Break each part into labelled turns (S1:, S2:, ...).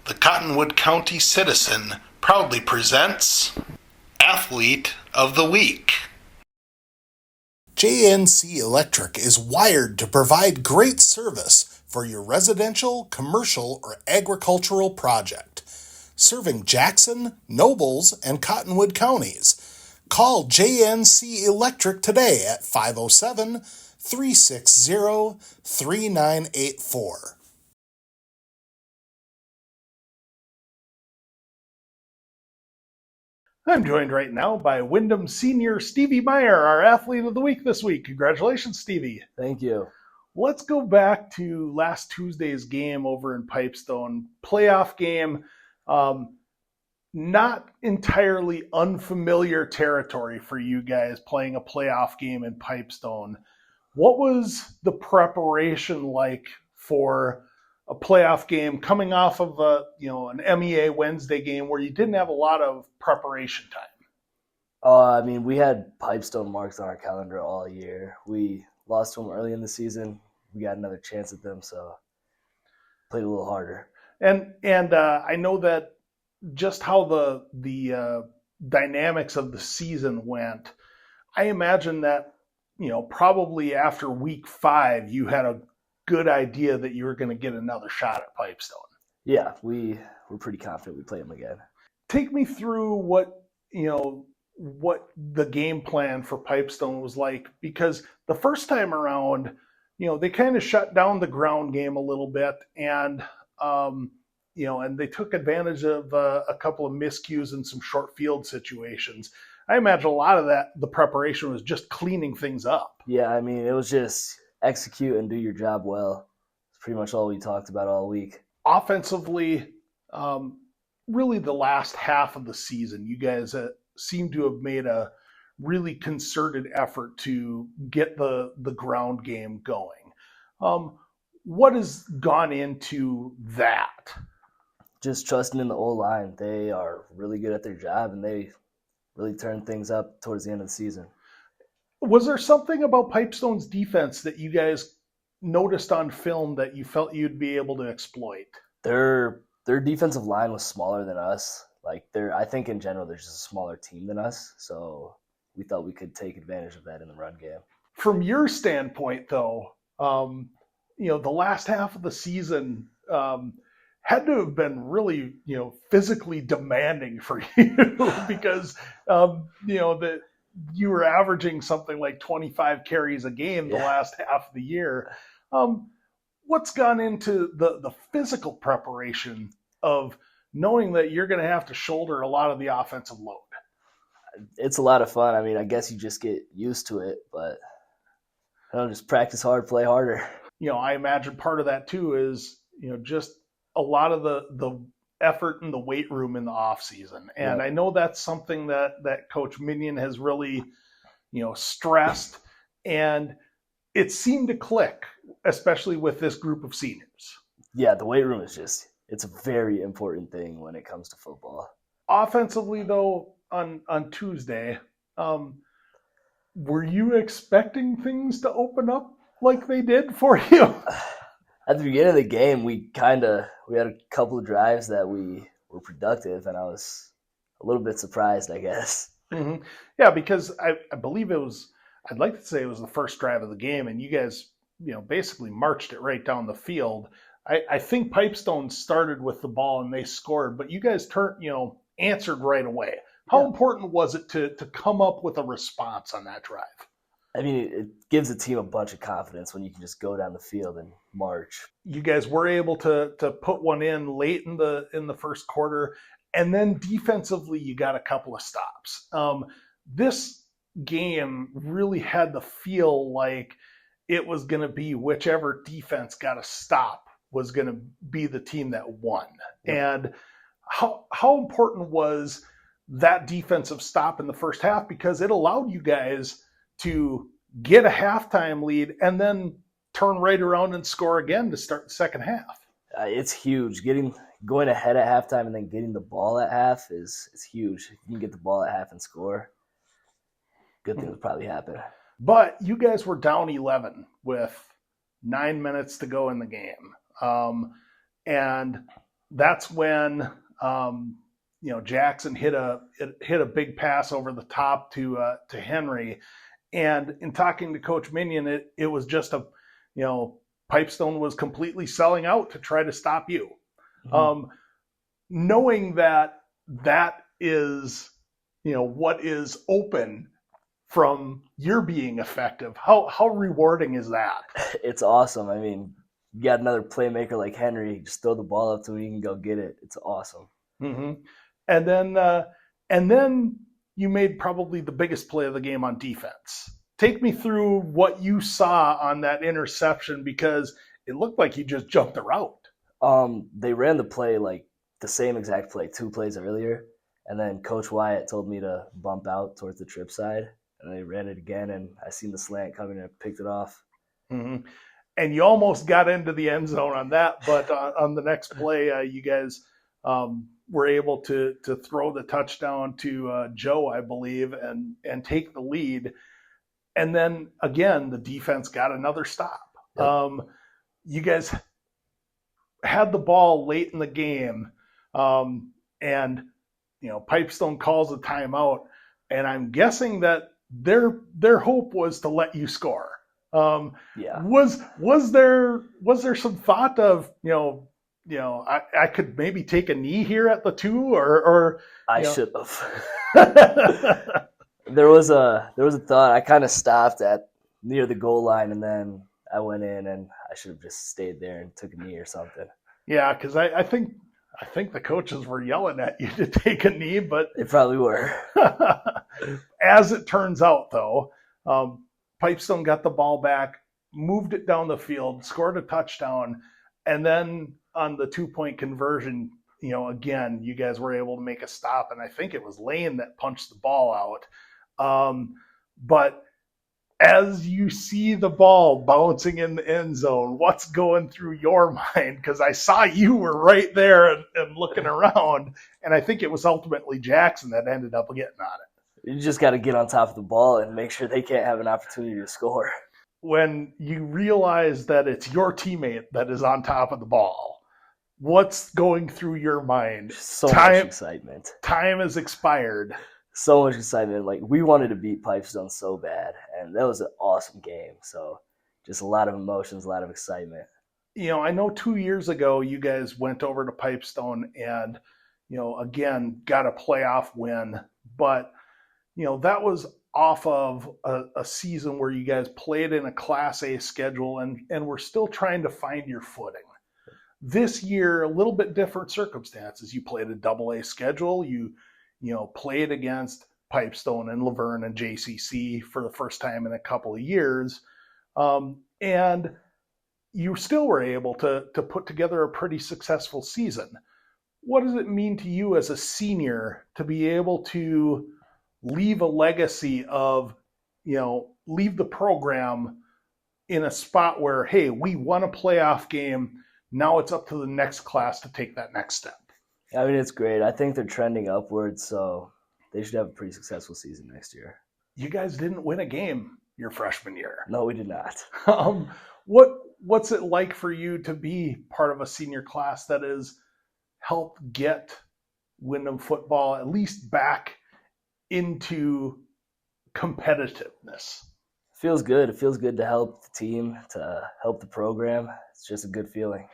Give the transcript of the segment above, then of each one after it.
S1: The Cottonwood County Citizen proudly presents Athlete of the Week. JNC Electric is wired to provide great service for your residential, commercial, or agricultural project. Serving Jackson, Nobles, and Cottonwood counties. Call JNC Electric today at 507-360-3984. I'm joined right now by Wyndham Senior Stevie Meyer, our Athlete of the Week this week. Congratulations, Stevie.
S2: Thank you.
S1: Let's go back to last Tuesday's game over in Pipestone. Playoff game, not entirely unfamiliar territory for you guys playing a playoff game in Pipestone. What was the preparation like for a playoff game coming off of an MEA Wednesday game where you didn't have a lot of preparation time?
S2: We had Pipestone marked on our calendar all year. We lost to them early in the season. We got another chance at them, so played a little harder.
S1: And I know that just how the dynamics of the season went. I imagine that probably after week 5 you had a good idea that you were going to get another shot at Pipestone.
S2: Yeah, we were pretty confident we'd play them again.
S1: Take me through what the game plan for Pipestone was like, because the first time around, they kind of shut down the ground game a little bit, and and they took advantage of a couple of miscues and some short field situations. I imagine a lot of that, the preparation was just cleaning things up.
S2: Yeah, it was just execute and do your job well. It's pretty much all we talked about all week.
S1: Offensively, really the last half of the season, you guys seem to have made a really concerted effort to get the ground game going. What has gone into that?
S2: Just trusting in the O-line. They are really good at their job, and they really turned things up towards the end of the season.
S1: Was there something about Pipestone's defense that you guys noticed on film that you felt you'd be able to exploit?
S2: Their defensive line was smaller than us. I think in general they're just a smaller team than us, so we thought we could take advantage of that in the run game.
S1: From your standpoint, though, the last half of the season had to have been really, physically demanding for you because, that you were averaging something like 25 carries a game the last half of the year. What's gone into the physical preparation of knowing that you're going to have to shoulder a lot of the offensive load?
S2: It's a lot of fun. I guess you just get used to it, but just practice hard, play harder.
S1: I imagine part of that too is, just a lot of the effort in the weight room in the off season. And I know that's something that Coach Minion has really, stressed, and it seemed to click, especially with this group of seniors.
S2: Yeah, the weight room is it's a very important thing when it comes to football.
S1: Offensively, though, on Tuesday, were you expecting things to open up like they did for you?
S2: At the beginning of the game, we had a couple of drives that we were productive, and I was a little bit surprised, I guess.
S1: Mm-hmm. Yeah, because I believe I'd like to say it was the first drive of the game, and you guys, basically marched it right down the field. I think Pipestone started with the ball and they scored, but you guys answered right away. How important was it to come up with a response on that drive?
S2: It gives the team a bunch of confidence when you can just go down the field and march.
S1: You guys were able to put one in late in the first quarter, and then defensively you got a couple of stops. This game really had the feel like it was going to be whichever defense got a stop was going to be the team that won. Yep. And how important was that defensive stop in the first half? Because it allowed you guys to get a halftime lead and then turn right around and score again to start the second half.
S2: It's huge. Going ahead at halftime and then getting the ball at half is huge. If you can get the ball at half and score, good things will probably happen.
S1: But you guys were down 11 with 9 minutes to go in the game. And that's when Jackson hit a big pass over the top to Henry. And in talking to Coach Minion, it was just Pipestone was completely selling out to try to stop you. Mm-hmm. Knowing that is, what is open from your being effective, how rewarding is that?
S2: It's awesome. I mean, you got another playmaker like Henry, just throw the ball up to him, you can go get it. It's awesome.
S1: Mm-hmm. And then you made probably the biggest play of the game on defense. Take me through what you saw on that interception, because it looked like you just jumped the route.
S2: They ran the play like the same exact play 2 plays earlier, and then Coach Wyatt told me to bump out towards the trip side, and they ran it again, and I seen the slant coming and picked it off.
S1: Mm-hmm. And you almost got into the end zone on that, but on the next play, you guys were able to throw the touchdown to Joe, I believe, and take the lead. And then again, the defense got another stop. Yep. You guys had the ball late in the game, and Pipestone calls a timeout, and I'm guessing that their hope was to let you score. Was there some thought of I could maybe take a knee here at the 2 or
S2: I should have. There was a thought. I kind of stopped at near the goal line, and then I went in, and I should have just stayed there and took a knee or something.
S1: Yeah, because I think the coaches were yelling at you to take a knee, but
S2: they probably were.
S1: As it turns out, though, Pipestone got the ball back, moved it down the field, scored a touchdown, and then on the 2-point conversion, again, you guys were able to make a stop, and I think it was Lane that punched the ball out. But as you see the ball bouncing in the end zone, what's going through your mind? Because I saw you were right there and looking around, and I think it was ultimately Jackson that ended up getting on it.
S2: You just got to get on top of the ball and make sure they can't have an opportunity to score.
S1: When you realize that it's your teammate that is on top of the ball, what's going through your mind?
S2: So much excitement.
S1: Time has expired.
S2: So much excitement. Like, we wanted to beat Pipestone so bad, and that was an awesome game. So just a lot of emotions, a lot of excitement.
S1: I know 2 years ago you guys went over to Pipestone and, again, got a playoff win. But, that was off of a season where you guys played in a Class A schedule and were still trying to find your footing. This year, a little bit different circumstances. You played a AA schedule. You played against Pipestone and Laverne and JCC for the first time in a couple of years. And you still were able to put together a pretty successful season. What does it mean to you as a senior to be able to leave a legacy of, leave the program in a spot where, hey, we won a playoff game. Now it's up to the next class to take that next step.
S2: I mean, it's great. I think they're trending upwards, so they should have a pretty successful season next year.
S1: You guys didn't win a game your freshman year.
S2: No, we did not.
S1: What's it like for you to be part of a senior class that has helped get Windham football at least back into competitiveness?
S2: Feels good. It feels good to help the team, to help the program. It's just a good feeling.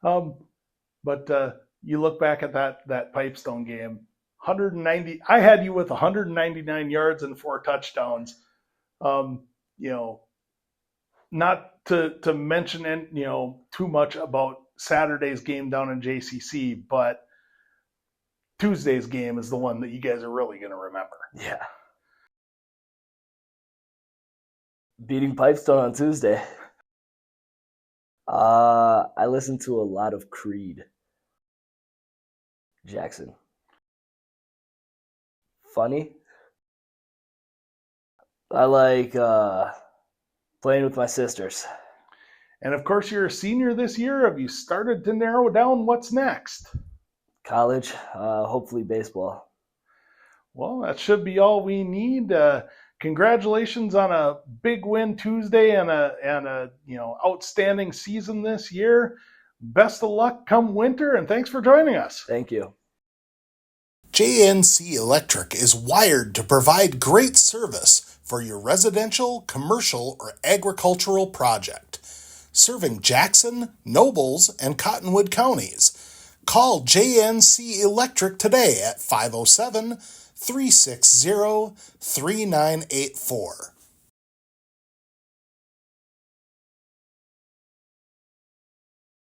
S1: But you look back at that Pipestone game, 190. I had you with 199 yards and 4 touchdowns. Not to mention too much about Saturday's game down in JCC, but Tuesday's game is the one that you guys are really going to remember.
S2: Yeah. Beating Pipestone on Tuesday. I listened to a lot of Creed. Jackson. Funny. I like playing with my sisters.
S1: And of course, you're a senior this year. Have you started to narrow down what's next?
S2: College, hopefully baseball.
S1: Well, that should be all we need. Congratulations on a big win Tuesday and a outstanding season this year. Best of luck come winter, and thanks for joining us.
S2: Thank you.
S3: JNC Electric is wired to provide great service for your residential, commercial, or agricultural project. Serving Jackson, Nobles, and Cottonwood counties. Call JNC Electric today at 507-360-3984.